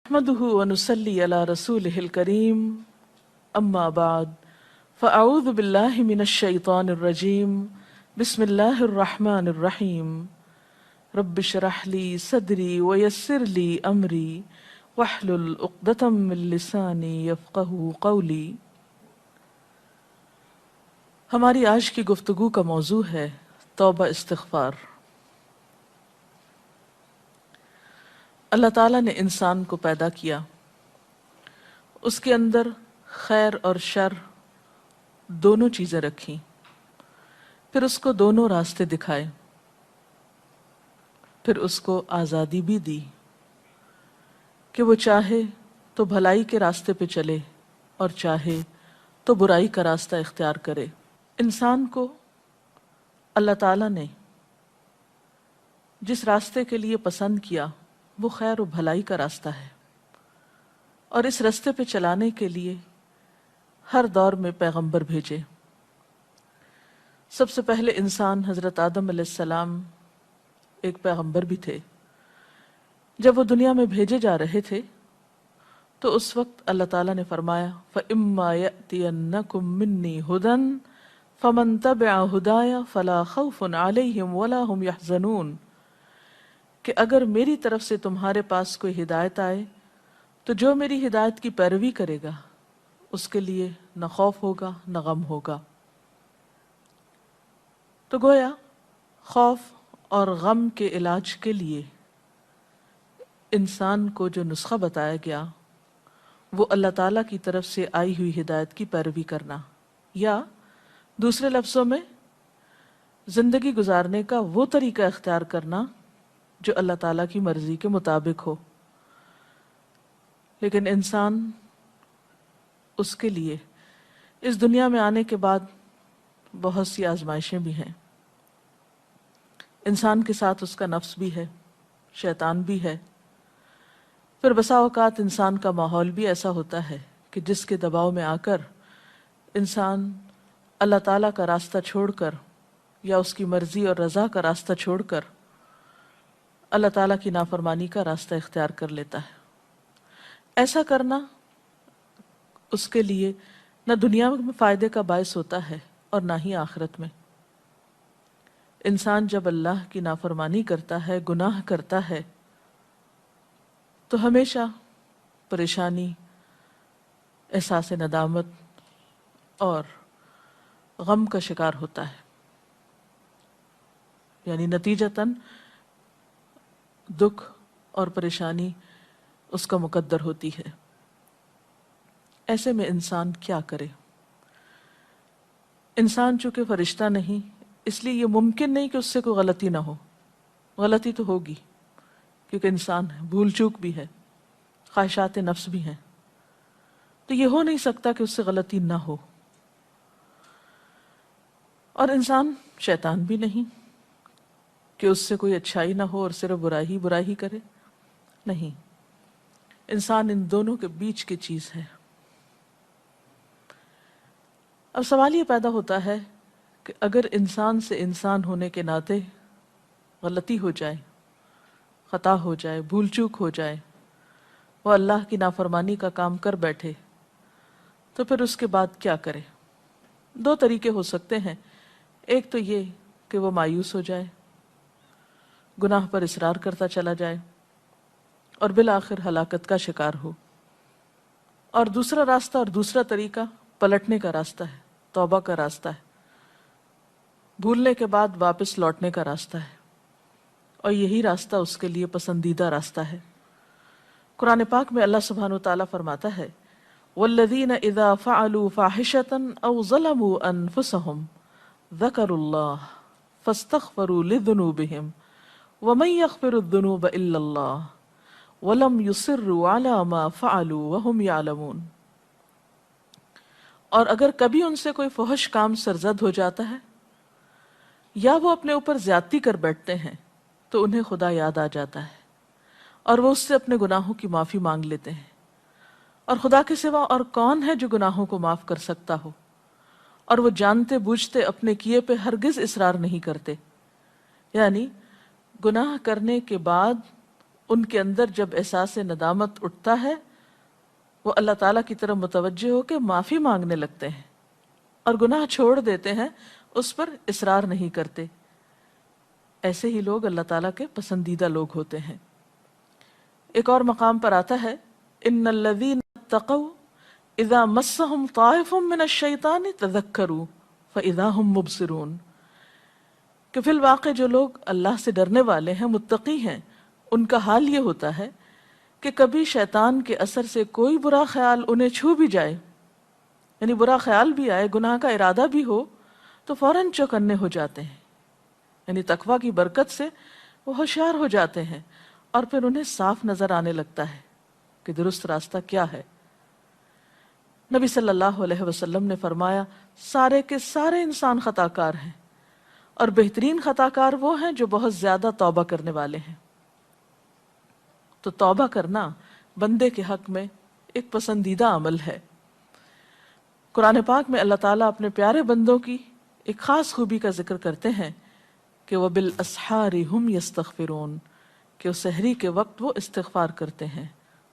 نحمده ونصلي على رسوله الكريم أما بعد فأعوذ بالله من الشيطان الرجيم بسم الله الرحمن الرحيم رب اشرح لي صدري ويسر لي أمري واحلل عقدة من لساني يفقهوا قولي۔ ہماری آج کی گفتگو کا موضوع ہے توبہ استغفار۔ اللہ تعالیٰ نے انسان کو پیدا کیا، اس کے اندر خیر اور شر دونوں چیزیں رکھیں، پھر اس کو دونوں راستے دکھائے، پھر اس کو آزادی بھی دی کہ وہ چاہے تو بھلائی کے راستے پہ چلے اور چاہے تو برائی کا راستہ اختیار کرے۔ انسان کو اللہ تعالیٰ نے جس راستے کے لیے پسند کیا وہ خیر و بھلائی کا راستہ ہے، اور اس راستے پہ چلانے کے لیے ہر دور میں پیغمبر بھیجے۔ سب سے پہلے انسان حضرت آدم علیہ السلام ایک پیغمبر بھی تھے۔ جب وہ دنیا میں بھیجے جا رہے تھے تو اس وقت اللہ تعالیٰ نے فرمایا فَإِمَّا يَأْتِيَنَّكُم مِّنِّي هُدًى فَمَن تَبِعَ هُدَايَ فَلَا خَوْفٌ عَلَيْهِمْ وَلَا هُمْ يَحْزَنُونَ، کہ اگر میری طرف سے تمہارے پاس کوئی ہدایت آئے تو جو میری ہدایت کی پیروی کرے گا اس کے لیے نہ خوف ہوگا نہ غم ہوگا۔ تو گویا خوف اور غم کے علاج کے لیے انسان کو جو نسخہ بتایا گیا وہ اللہ تعالیٰ کی طرف سے آئی ہوئی ہدایت کی پیروی کرنا، یا دوسرے لفظوں میں زندگی گزارنے کا وہ طریقہ اختیار کرنا جو اللہ تعالیٰ کی مرضی کے مطابق ہو۔ لیکن انسان اس کے لیے اس دنیا میں آنے کے بعد بہت سی آزمائشیں بھی ہیں۔ انسان کے ساتھ اس کا نفس بھی ہے، شیطان بھی ہے، پھر بسا اوقات انسان کا ماحول بھی ایسا ہوتا ہے کہ جس کے دباؤ میں آ کر انسان اللہ تعالیٰ کا راستہ چھوڑ کر یا اس کی مرضی اور رضا کا راستہ چھوڑ کر اللہ تعالیٰ کی نافرمانی کا راستہ اختیار کر لیتا ہے۔ ایسا کرنا اس کے لیے نہ دنیا میں فائدے کا باعث ہوتا ہے اور نہ ہی آخرت میں۔ انسان جب اللہ کی نافرمانی کرتا ہے، گناہ کرتا ہے، تو ہمیشہ پریشانی، احساس ندامت اور غم کا شکار ہوتا ہے، یعنی نتیجتاً دکھ اور پریشانی اس کا مقدر ہوتی ہے۔ ایسے میں انسان کیا کرے؟ انسان چونکہ فرشتہ نہیں، اس لیے یہ ممکن نہیں کہ اس سے کوئی غلطی نہ ہو۔ غلطی تو ہوگی کیونکہ انسان ہے، بھول چوک بھی ہے، خواہشات نفس بھی ہیں، تو یہ ہو نہیں سکتا کہ اس سے غلطی نہ ہو۔ اور انسان شیطان بھی نہیں کہ اس سے کوئی اچھائی نہ ہو اور صرف برائی ہی کرے، نہیں، انسان ان دونوں کے بیچ کی چیز ہے۔ اب سوال یہ پیدا ہوتا ہے کہ اگر انسان سے انسان ہونے کے ناطے غلطی ہو جائے، خطا ہو جائے، بھول چوک ہو جائے، وہ اللہ کی نافرمانی کا کام کر بیٹھے، تو پھر اس کے بعد کیا کرے؟ دو طریقے ہو سکتے ہیں۔ ایک تو یہ کہ وہ مایوس ہو جائے، گناہ پر اصرار کرتا چلا جائے اور بالآخر ہلاکت کا شکار ہو، اور دوسرا راستہ اور دوسرا طریقہ پلٹنے کا راستہ ہے، توبہ کا راستہ ہے، بھولنے کے بعد واپس لوٹنے کا راستہ ہے، اور یہی راستہ اس کے لیے پسندیدہ راستہ ہے۔ قرآن پاک میں اللہ سبحانہ وتعالیٰ فرماتا ہے وَالَّذِينَ إِذَا فَعَلُوا فَاحِشَةً أَوْ ظَلَمُوا أَنفُسَهُمْ ذَكَرُوا اللَّهَ فَاسْتَغْفَرُوا لِذُنُوبِهِمْ وَمَن يَغْفِرُ الذُّنُوبَ إِلَّا اللَّهُ وَلَمْ يُصِرُّوا عَلَى مَا فَعَلُوا وَهُمْ يَعْلَمُونَ۔ اور اگر کبھی ان سے کوئی فحش کام سرزد ہو جاتا ہے یا وہ اپنے اوپر زیادتی کر بیٹھتے ہیں تو انہیں خدا یاد آ جاتا ہے اور وہ اس سے اپنے گناہوں کی معافی مانگ لیتے ہیں، اور خدا کے سوا اور کون ہے جو گناہوں کو معاف کر سکتا ہو، اور وہ جانتے بوجھتے اپنے کیے پہ ہرگز اصرار نہیں کرتے۔ یعنی گناہ کرنے کے بعد ان کے اندر جب احساس ندامت اٹھتا ہے وہ اللہ تعالیٰ کی طرف متوجہ ہو کے معافی مانگنے لگتے ہیں اور گناہ چھوڑ دیتے ہیں، اس پر اصرار نہیں کرتے۔ ایسے ہی لوگ اللہ تعالیٰ کے پسندیدہ لوگ ہوتے ہیں۔ ایک اور مقام پر آتا ہے ان الذین اتقوا اذا مسهم طائف من الشیطان تذکروا فاذا هم مبصرون، کہ فی الواقع جو لوگ اللہ سے ڈرنے والے ہیں، متقی ہیں، ان کا حال یہ ہوتا ہے کہ کبھی شیطان کے اثر سے کوئی برا خیال انہیں چھو بھی جائے، یعنی برا خیال بھی آئے، گناہ کا ارادہ بھی ہو، تو فوراً چوکنے ہو جاتے ہیں، یعنی تقویٰ کی برکت سے وہ ہوشیار ہو جاتے ہیں اور پھر انہیں صاف نظر آنے لگتا ہے کہ درست راستہ کیا ہے۔ نبی صلی اللہ علیہ وسلم نے فرمایا سارے کے سارے انسان خطا کار ہیں اور بہترین خطا کار وہ ہیں جو بہت زیادہ توبہ کرنے والے ہیں۔ تو توبہ کرنا بندے کے حق میں ایک پسندیدہ عمل ہے۔ قرآن پاک میں اللہ تعالیٰ اپنے پیارے بندوں کی ایک خاص خوبی کا ذکر کرتے ہیں کہ وَبِالْأَسْحَارِ هُمْ يَسْتَغْفِرُونَ، کہ سحری کے وقت وہ استغفار کرتے ہیں،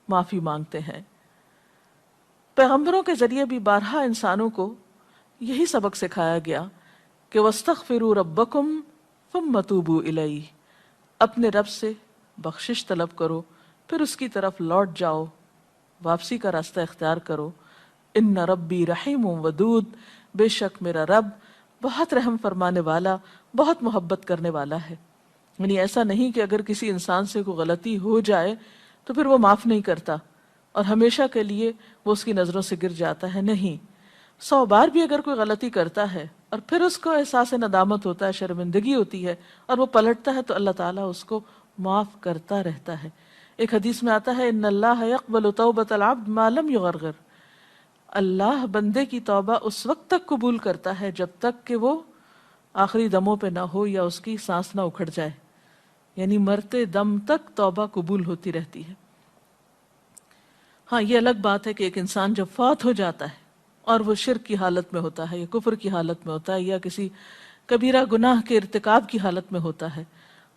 معافی مانگتے ہیں۔ پیغمبروں کے ذریعے بھی بارہا انسانوں کو یہی سبق سکھایا گیا کہ وَاسْتَغْفِرُوا رَبَّكُمْ ثُمَّ تُوبُوا إِلَيْهِ، اپنے رب سے بخشش طلب کرو پھر اس کی طرف لوٹ جاؤ، واپسی کا راستہ اختیار کرو۔ ان ربی رحیم ودود، بے شک میرا رب بہت رحم فرمانے والا، بہت محبت کرنے والا ہے۔ یعنی ایسا نہیں کہ اگر کسی انسان سے کوئی غلطی ہو جائے تو پھر وہ معاف نہیں کرتا اور ہمیشہ کے لیے وہ اس کی نظروں سے گر جاتا ہے، نہیں، 100 بار بھی اگر کوئی غلطی کرتا ہے اور پھر اس کو احساس ندامت ہوتا ہے، شرمندگی ہوتی ہے اور وہ پلٹتا ہے تو اللہ تعالیٰ اس کو معاف کرتا رہتا ہے۔ ایک حدیث میں آتا ہے ان اللہ یقبل توبۃ العبد ما لم یغرغر، اللہ بندے کی توبہ اس وقت تک قبول کرتا ہے جب تک کہ وہ آخری دموں پہ نہ ہو یا اس کی سانس نہ اکھڑ جائے، یعنی مرتے دم تک توبہ قبول ہوتی رہتی ہے۔ ہاں یہ الگ بات ہے کہ ایک انسان جب فوت ہو جاتا ہے اور وہ شرک کی حالت میں ہوتا ہے یا کفر کی حالت میں ہوتا ہے یا کسی کبیرہ گناہ کے ارتکاب کی حالت میں ہوتا ہے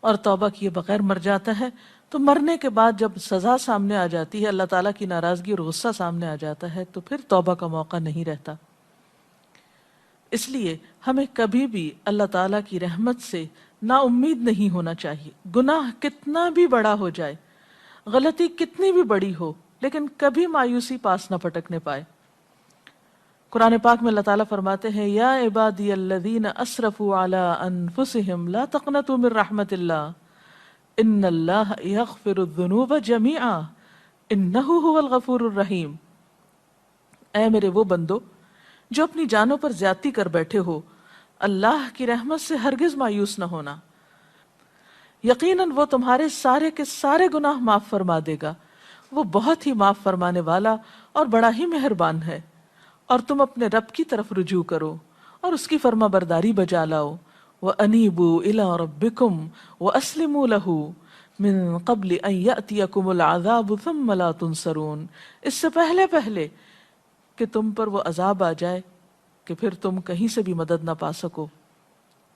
اور توبہ کیے بغیر مر جاتا ہے، تو مرنے کے بعد جب سزا سامنے آ جاتی ہے، اللہ تعالیٰ کی ناراضگی اور غصہ سامنے آ جاتا ہے، تو پھر توبہ کا موقع نہیں رہتا۔ اس لیے ہمیں کبھی بھی اللہ تعالیٰ کی رحمت سے نا امید نہیں ہونا چاہیے، گناہ کتنا بھی بڑا ہو جائے، غلطی کتنی بھی بڑی ہو، لیکن کبھی مایوسی پاس نہ پٹکنے پائے۔ قرآن پاک میں اللہ تعالیٰ فرماتے ہیں یا عبادی الذین اسرفوا علی انفسہم لا تقنطوا من رحمت اللہ ان اللہ یغفر الذنوب جمیعا انہ هو الغفور الرحیم، اے میرے وہ بندو جو اپنی جانوں پر زیادتی کر بیٹھے ہو، اللہ کی رحمت سے ہرگز مایوس نہ ہونا، یقیناً وہ تمہارے سارے کے سارے گناہ معاف فرما دے گا، وہ بہت ہی معاف فرمانے والا اور بڑا ہی مہربان ہے۔ اور تم اپنے رب کی طرف رجوع کرو اور اس کی فرما برداری بجا لاؤ، وَأَنِيبُوا إِلَىٰ رَبِّكُمْ وَأَسْلِمُوا لَهُ مِن قَبْلِ أَن يَأْتِيَكُمُ الْعَذَابُ ثُمَّ لَا تُنصَرُونَ، اس سے پہلے کہ تم پر وہ عذاب آ جائے کہ پھر تم کہیں سے بھی مدد نہ پا سکو۔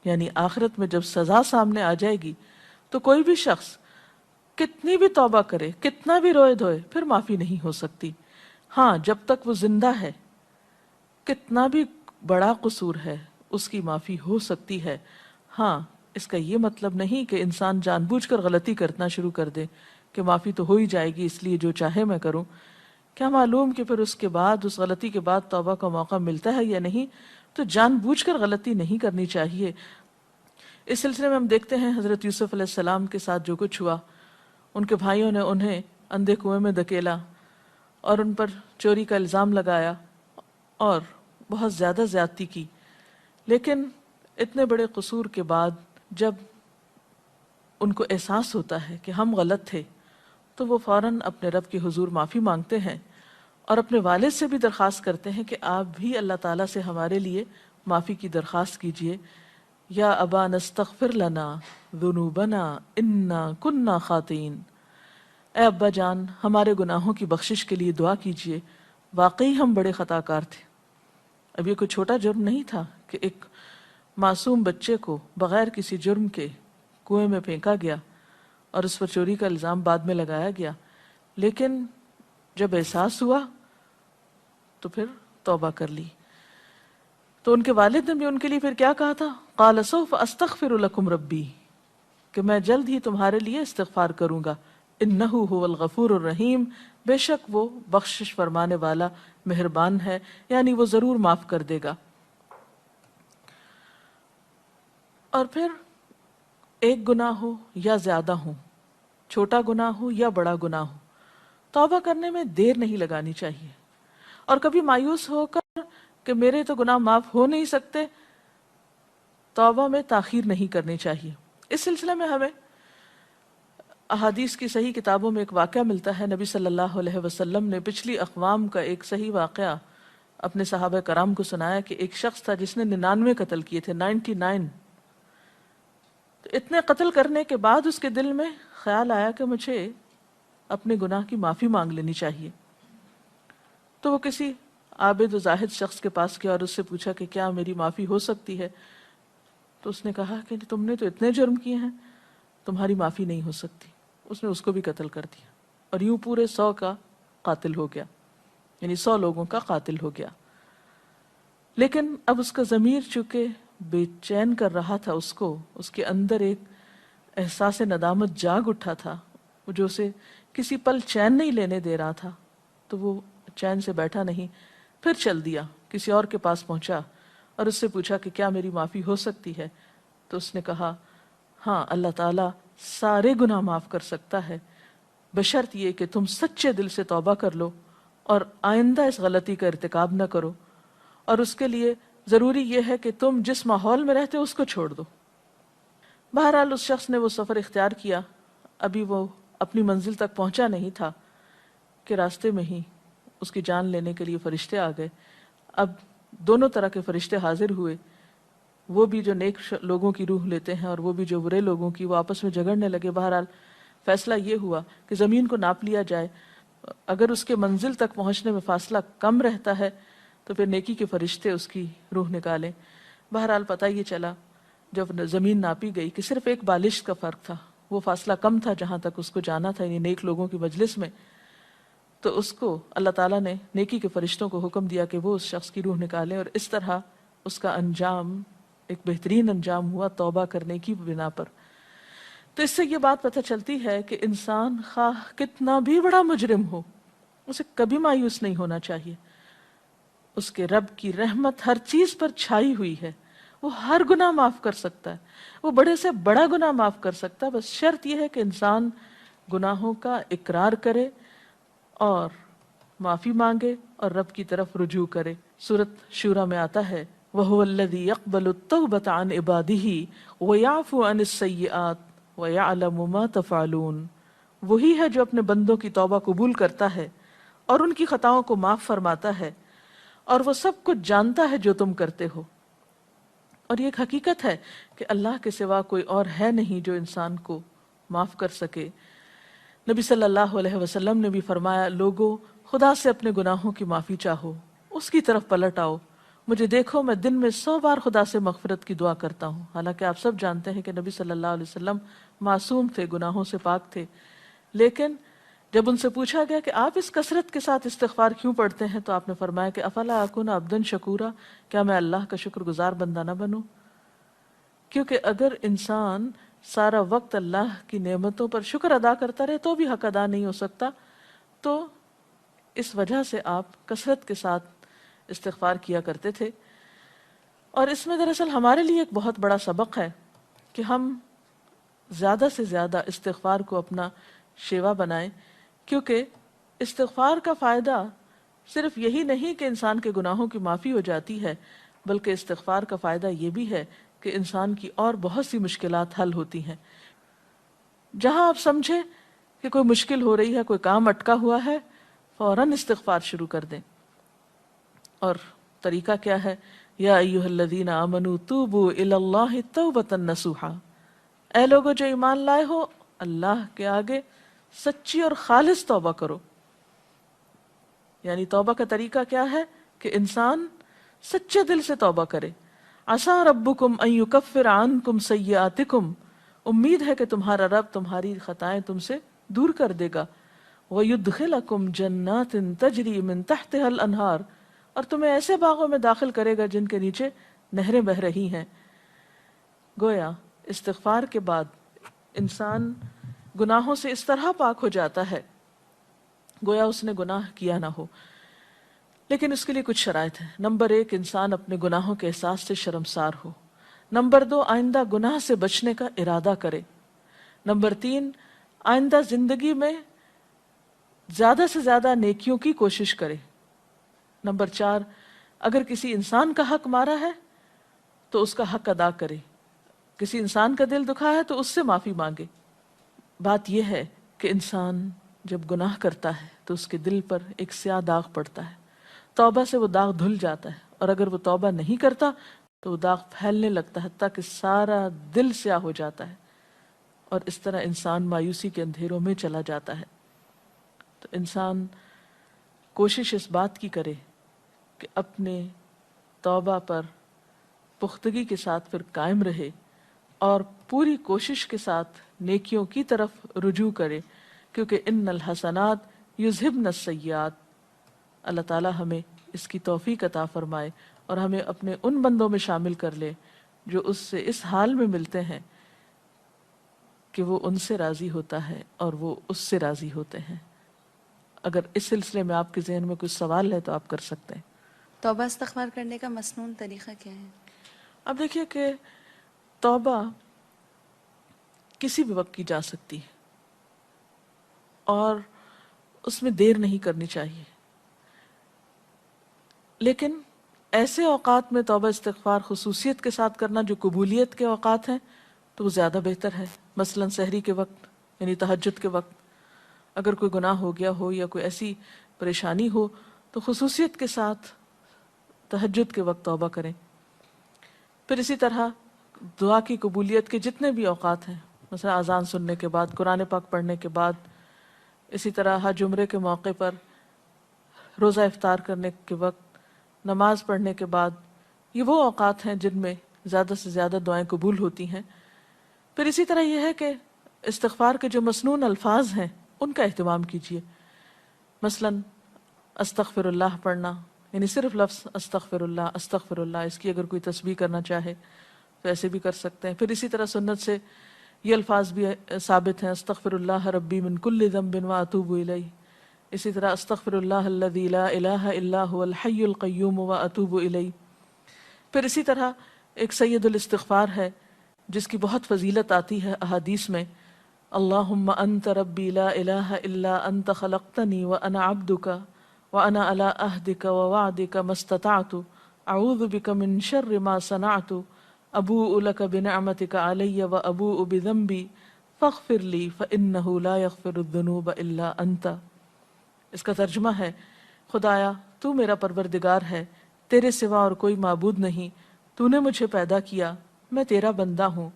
یعنی آخرت میں جب سزا سامنے آ جائے گی تو کوئی بھی شخص کتنی بھی توبہ کرے، کتنا بھی روئے دھوئے، پھر معافی نہیں ہو سکتی۔ ہاں جب تک وہ زندہ ہے کتنا بھی بڑا قصور ہے اس کی معافی ہو سکتی ہے۔ ہاں اس کا یہ مطلب نہیں کہ انسان جان بوجھ کر غلطی کرنا شروع کر دے کہ معافی تو ہو ہی جائے گی اس لیے جو چاہے میں کروں، کیا معلوم کہ پھر اس کے بعد، اس غلطی کے بعد توبہ کا موقع ملتا ہے یا نہیں۔ تو جان بوجھ کر غلطی نہیں کرنی چاہیے۔ اس سلسلے میں ہم دیکھتے ہیں حضرت یوسف علیہ السلام کے ساتھ جو کچھ ہوا، ان کے بھائیوں نے انہیں اندھے کنویں میں دھکیلا اور ان پر چوری کا الزام لگایا اور بہت زیادہ زیادتی کی، لیکن اتنے بڑے قصور کے بعد جب ان کو احساس ہوتا ہے کہ ہم غلط تھے تو وہ فوراً اپنے رب کے حضور معافی مانگتے ہیں اور اپنے والد سے بھی درخواست کرتے ہیں کہ آپ بھی اللہ تعالیٰ سے ہمارے لیے معافی کی درخواست کیجئے۔ یا ابا نستغفر لنا ذنوبنا انا کننا خاطئین، اے ابا جان ہمارے گناہوں کی بخشش کے لیے دعا کیجئے، واقعی ہم بڑے خطا کار تھے۔ اب یہ کوئی چھوٹا جرم نہیں تھا کہ ایک معصوم بچے کو بغیر کسی جرم کے کنویں میں پھینکا گیا اور اس پر چوری کا الزام بعد میں لگایا گیا، لیکن جب احساس ہوا تو پھر توبہ کر لی۔ تو ان کے والد نے بھی ان کے لیے پھر کیا کہا تھا؟ قال سوف استغفر لکم ربی، کہ میں جلد ہی تمہارے لیے استغفار کروں گا، انہ هو الغفور الرحیم، بے شک وہ بخشش فرمانے والا مہربان ہے، یعنی وہ ضرور معاف کر دے گا۔ اور پھر ایک گناہ ہو یا زیادہ ہو، چھوٹا گناہ ہو یا بڑا گناہ ہو، توبہ کرنے میں دیر نہیں لگانی چاہیے، اور کبھی مایوس ہو کر کہ میرے تو گناہ معاف ہو نہیں سکتے، توبہ میں تاخیر نہیں کرنی چاہیے۔ اس سلسلے میں ہمیں احادیث کی صحیح کتابوں میں ایک واقعہ ملتا ہے۔ نبی صلی اللہ علیہ وسلم نے پچھلی اقوام کا ایک صحیح واقعہ اپنے صحابہ کرام کو سنایا کہ ایک شخص تھا جس نے 99 قتل کیے تھے، 99۔ تو اتنے قتل کرنے کے بعد اس کے دل میں خیال آیا کہ مجھے اپنے گناہ کی معافی مانگ لینی چاہیے۔ تو وہ کسی عابد و زاہد شخص کے پاس گیا اور اس سے پوچھا کہ کیا میری معافی ہو سکتی ہے؟ تو اس نے کہا کہ تم نے تو اتنے جرم کیے ہیں، تمہاری معافی نہیں ہو سکتی۔ اس نے اس کو بھی قتل کر دیا، اور یوں پورے 100 کا قاتل ہو گیا، یعنی 100 لوگوں کا قاتل ہو گیا۔ لیکن اب اس کا ضمیر چونکہ بے چین کر رہا تھا، اس کے اندر ایک احساس ندامت جاگ اٹھا تھا جو اسے کسی پل چین نہیں لینے دے رہا تھا، تو وہ چین سے بیٹھا نہیں، پھر چل دیا، کسی اور کے پاس پہنچا اور اس سے پوچھا کہ کیا میری معافی ہو سکتی ہے؟ تو اس نے کہا ہاں، اللہ تعالیٰ سارے گناہ معاف کر سکتا ہے، بشرط یہ کہ تم سچے دل سے توبہ کر لو اور آئندہ اس غلطی کا ارتکاب نہ کرو، اور اس کے لیے ضروری یہ ہے کہ تم جس ماحول میں رہتے ہو اس کو چھوڑ دو۔ بہرحال اس شخص نے وہ سفر اختیار کیا، ابھی وہ اپنی منزل تک پہنچا نہیں تھا کہ راستے میں ہی اس کی جان لینے کے لیے فرشتے آ گئے۔ اب دونوں طرح کے فرشتے حاضر ہوئے، وہ بھی جو نیک لوگوں کی روح لیتے ہیں اور وہ بھی جو برے لوگوں کی، وہ آپس میں جھگڑنے لگے۔ بہرحال فیصلہ یہ ہوا کہ زمین کو ناپ لیا جائے، اگر اس کے منزل تک پہنچنے میں فاصلہ کم رہتا ہے تو پھر نیکی کے فرشتے اس کی روح نکالیں۔ بہرحال پتہ یہ چلا جب زمین ناپی گئی کہ صرف ایک بالش کا فرق تھا، وہ فاصلہ کم تھا جہاں تک اس کو جانا تھا، یعنی نیک لوگوں کی مجلس میں۔ تو اس کو اللہ تعالیٰ نے نیکی کے فرشتوں کو حکم دیا کہ وہ اس شخص کی روح نکالیں، اور اس طرح اس کا انجام ایک بہترین انجام ہوا توبہ کرنے کی بنا پر۔ تو اس سے یہ بات پتہ چلتی ہے کہ انسان خواہ کتنا بھی بڑا مجرم ہو، اسے کبھی مایوس نہیں ہونا چاہیے۔ اس کے رب کی رحمت ہر چیز پر چھائی ہوئی ہے، وہ ہر گناہ معاف کر سکتا ہے، وہ بڑے سے بڑا گناہ معاف کر سکتا ہے، بس شرط یہ ہے کہ انسان گناہوں کا اقرار کرے اور معافی مانگے اور رب کی طرف رجوع کرے۔ سورۃ شورى میں آتا ہے وَهُوَ الَّذِي يَقْبَلُ التَّوْبَةَ عَنْ عِبَادِهِ وَيَعْفُو عَنِ السَّيِّئَاتِ وَيَعْلَمُ مَا تَفْعَلُونَ، وہی ہے جو اپنے بندوں کی توبہ قبول کرتا ہے اور ان کی خطاؤں کو معاف فرماتا ہے، اور وہ سب کچھ جانتا ہے جو تم کرتے ہو۔ اور یہ ایک حقیقت ہے کہ اللہ کے سوا کوئی اور ہے نہیں جو انسان کو معاف کر سکے۔ نبی صلی اللہ علیہ وسلم نے بھی فرمایا، لوگو خدا سے اپنے گناہوں کی معافی چاہو، اس کی طرف پلٹ آؤ، مجھے دیکھو میں دن میں 100 بار خدا سے مغفرت کی دعا کرتا ہوں۔ حالانکہ آپ سب جانتے ہیں کہ نبی صلی اللہ علیہ وسلم معصوم تھے، گناہوں سے پاک تھے، لیکن جب ان سے پوچھا گیا کہ آپ اس کثرت کے ساتھ استغفار کیوں پڑھتے ہیں تو آپ نے فرمایا کہ افلا اکون عبدا شکورا، کیا میں اللہ کا شکر گزار بندہ نہ بنوں؟ کیونکہ اگر انسان سارا وقت اللہ کی نعمتوں پر شکر ادا کرتا رہے تو بھی حق ادا نہیں ہو سکتا، تو اس وجہ سے آپ کثرت کے ساتھ استغفار کیا کرتے تھے۔ اور اس میں دراصل ہمارے لیے ایک بہت بڑا سبق ہے کہ ہم زیادہ سے زیادہ استغفار کو اپنا شیوا بنائیں، کیونکہ استغفار کا فائدہ صرف یہی نہیں کہ انسان کے گناہوں کی معافی ہو جاتی ہے، بلکہ استغفار کا فائدہ یہ بھی ہے کہ انسان کی اور بہت سی مشکلات حل ہوتی ہیں۔ جہاں آپ سمجھیں کہ کوئی مشکل ہو رہی ہے، کوئی کام اٹکا ہوا ہے، فوراً استغفار شروع کر دیں۔ اور طریقہ کیا ہے؟ یا ایھا الذین آمنوا توبوا الی اللہ توبۃ نصوحا، اے لوگو جو ایمان لائے ہو، اللہ کے آگے سچی اور خالص توبہ کرو۔ یعنی توبہ کا طریقہ کیا ہے کہ انسان سچے دل سے توبہ کرے۔ عسیٰ ربکم ان یکفر عنکم سیئاتکم امید ہے کہ تمہارا رب تمہاری خطائیں تم سے دور کر دے گا. وَيُدْخِلَكُمْ جَنَّاتٍ تَجْرِي مِن تَحْتِهَا الْأَنْهَارُ، اور تمہیں ایسے باغوں میں داخل کرے گا جن کے نیچے نہریں بہہ رہی ہیں. گویا استغفار کے بعد انسان گناہوں سے اس طرح پاک ہو جاتا ہے گویا اس نے گناہ کیا نہ ہو. لیکن اس کے لیے کچھ شرائط ہیں. نمبر 1، انسان اپنے گناہوں کے احساس سے شرمسار ہو. نمبر 2، آئندہ گناہ سے بچنے کا ارادہ کرے. نمبر 3، آئندہ زندگی میں زیادہ سے زیادہ نیکیوں کی کوشش کرے. نمبر 4، اگر کسی انسان کا حق مارا ہے تو اس کا حق ادا کرے. کسی انسان کا دل دکھا ہے تو اس سے معافی مانگے. بات یہ ہے کہ انسان جب گناہ کرتا ہے تو اس کے دل پر ایک سیاہ داغ پڑتا ہے. توبہ سے وہ داغ دھل جاتا ہے، اور اگر وہ توبہ نہیں کرتا تو وہ داغ پھیلنے لگتا ہے حتیٰ کہ سارا دل سیاہ ہو جاتا ہے، اور اس طرح انسان مایوسی کے اندھیروں میں چلا جاتا ہے. تو انسان کوشش اس بات کی کرے کہ اپنے توبہ پر پختگی کے ساتھ پھر قائم رہے اور پوری کوشش کے ساتھ نیکیوں کی طرف رجوع کرے، کیونکہ ان الحسنات یذہبن السیئات. اللہ تعالی ہمیں اس کی توفیق عطا فرمائے اور ہمیں اپنے ان بندوں میں شامل کر لے جو اس سے اس حال میں ملتے ہیں کہ وہ ان سے راضی ہوتا ہے اور وہ اس سے راضی ہوتے ہیں. اگر اس سلسلے میں آپ کے ذہن میں کچھ سوال ہے تو آپ کر سکتے ہیں. توبہ استغفار کرنے کا مسنون طریقہ کیا ہے؟ اب دیکھیے کہ توبہ کسی بھی وقت کی جا سکتی ہے اور اس میں دیر نہیں کرنی چاہیے، لیکن ایسے اوقات میں توبہ استغفار خصوصیت کے ساتھ کرنا جو قبولیت کے اوقات ہیں تو وہ زیادہ بہتر ہے. مثلا سحری کے وقت، یعنی تہجد کے وقت اگر کوئی گناہ ہو گیا ہو یا کوئی ایسی پریشانی ہو تو خصوصیت کے ساتھ تہجد کے وقت توبہ کریں. پھر اسی طرح دعا کی قبولیت کے جتنے بھی اوقات ہیں، مثلا اذان سننے کے بعد، قرآن پاک پڑھنے کے بعد، اسی طرح حج عمرے کے موقع پر، روزہ افطار کرنے کے وقت، نماز پڑھنے کے بعد، یہ وہ اوقات ہیں جن میں زیادہ سے زیادہ دعائیں قبول ہوتی ہیں. پھر اسی طرح یہ ہے کہ استغفار کے جو مسنون الفاظ ہیں ان کا اہتمام کیجیے. مثلا استغفر اللہ پڑھنا، یعنی صرف لفظ استغفر اللہ، اس کی اگر کوئی تسبیح کرنا چاہے تو ایسے بھی کر سکتے ہیں. پھر اسی طرح سنت سے یہ الفاظ بھی ثابت ہیں، استغفر اللہ ربی من کل ذنب واتوب الیہ. اسی طرح استغفر اللہ الذی لا الہ الا هو الحی القیوم واتوب الیہ. پھر اسی طرح ایک سید الاستغفار ہے جس کی بہت فضیلت آتی ہے احادیث میں، اللہم انت ربی لا الہ الا انت خلقتنی وانا عبدک وانا علی عہدک ووعدک ما استطعت اعوذ بک من شر ما صنعت ابوء لک بنعمتک علی وابوء بذنبی فاغفر لی فانہ لا یغفر الذنوب الا انت. اس کا ترجمہ ہے، خدایا تو میرا پروردگار ہے، تیرے سوا اور کوئی معبود نہیں، تو نے مجھے پیدا کیا، میں تیرا بندہ ہوں،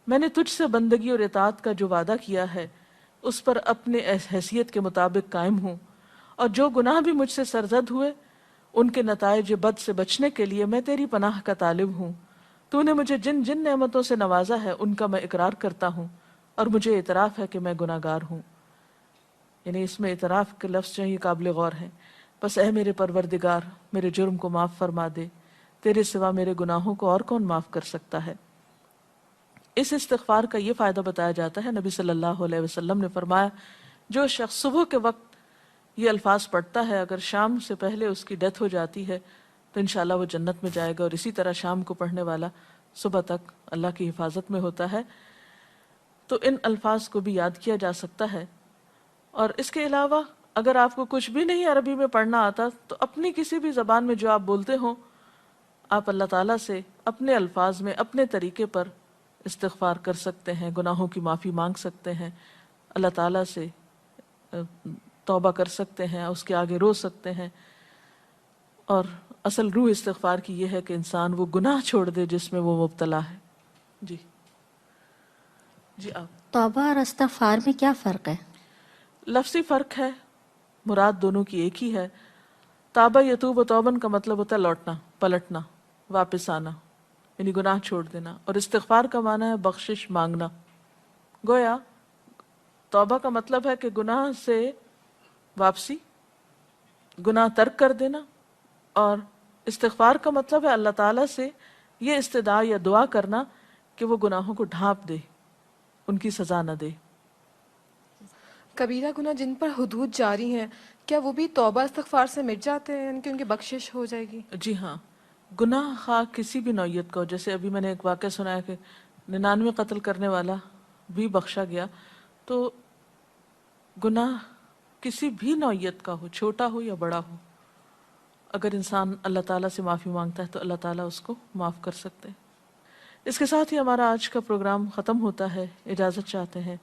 میں نے تجھ سے بندگی اور اطاعت کا جو وعدہ کیا ہے اس پر اپنے حیثیت کے مطابق قائم ہوں، اور جو گناہ بھی مجھ سے سرزد ہوئے ان کے نتائج بد سے بچنے کے لیے میں تیری پناہ کا طالب ہوں. تو نے مجھے جن جن نعمتوں سے نوازا ہے ان کا میں اقرار کرتا ہوں اور مجھے اعتراف ہے کہ میں گناہ گار ہوں. یعنی اس میں اعتراف کے لفظ جو ہیں یہ قابل غور ہیں. بس اے میرے پروردگار میرے جرم کو معاف فرما دے، تیرے سوا میرے گناہوں کو اور کون معاف کر سکتا ہے. اس استغفار کا یہ فائدہ بتایا جاتا ہے، نبی صلی اللہ علیہ وسلم نے فرمایا جو شخص صبح کے وقت یہ الفاظ پڑھتا ہے اگر شام سے پہلے اس کی ڈیتھ ہو جاتی ہے تو انشاءاللہ وہ جنت میں جائے گا، اور اسی طرح شام کو پڑھنے والا صبح تک اللہ کی حفاظت میں ہوتا ہے. تو ان الفاظ کو بھی یاد کیا جا سکتا ہے. اور اس کے علاوہ اگر آپ کو کچھ بھی نہیں عربی میں پڑھنا آتا تو اپنی کسی بھی زبان میں جو آپ بولتے ہوں آپ اللہ تعالیٰ سے اپنے الفاظ میں اپنے طریقے پر استغفار کر سکتے ہیں، گناہوں کی معافی مانگ سکتے ہیں، اللہ تعالیٰ سے توبہ کر سکتے ہیں، اس کے آگے رو سکتے ہیں. اور اصل روح استغفار کی یہ ہے کہ انسان وہ گناہ چھوڑ دے جس میں وہ مبتلا ہے. جی آپ. توبہ اور استغفار میں کیا فرق ہے؟ لفظی فرق ہے، مراد دونوں کی ایک ہی ہے. تابہ یتوب و توبن کا مطلب ہوتا ہے لوٹنا، پلٹنا، واپس آنا، یعنی گناہ چھوڑ دینا. اور استغفار کا معنی ہے بخشش مانگنا. گویا توبہ کا مطلب ہے کہ گناہ سے واپسی، گناہ ترک کر دینا، اور استغفار کا مطلب ہے اللہ تعالیٰ سے یہ استدعا یا دعا کرنا کہ وہ گناہوں کو ڈھانپ دے، ان کی سزا نہ دے۔ کبیرہ گناہ جن پر حدود جاری ہیں کیا وہ بھی توبہ استغفار سے مٹ جاتے ہیں، یعنی کہ ان کی بخشش ہو جائے گی؟ جی ہاں، گناہ خواہ کسی بھی نوعیت کا ہو، جیسے ابھی میں نے ایک واقعہ سنایا کہ 99 قتل کرنے والا بھی بخشا گیا، تو گناہ کسی بھی نوعیت کا ہو، چھوٹا ہو یا بڑا ہو، اگر انسان اللہ تعالیٰ سے معافی مانگتا ہے تو اللہ تعالیٰ اس کو معاف کر سکتے ہیں۔ اس کے ساتھ ہی ہمارا آج کا پروگرام ختم ہوتا ہے، اجازت چاہتے ہیں۔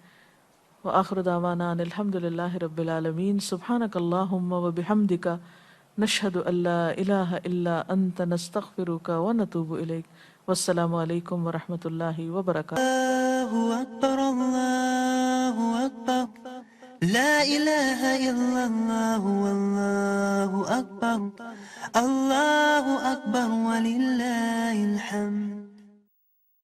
وآخر دعوانا ان الحمد للہ رب العالمین، سبحانک اللہم وبحمدک، نشہد ان لا الہ الا انت، نستغفرک ونتوب الیک۔ والسلام علیکم ورحمۃ اللہ وبرکاتہ۔ الله أكبر الله أكبر لا إله إلا الله والله أكبر الله أكبر ولله الحمد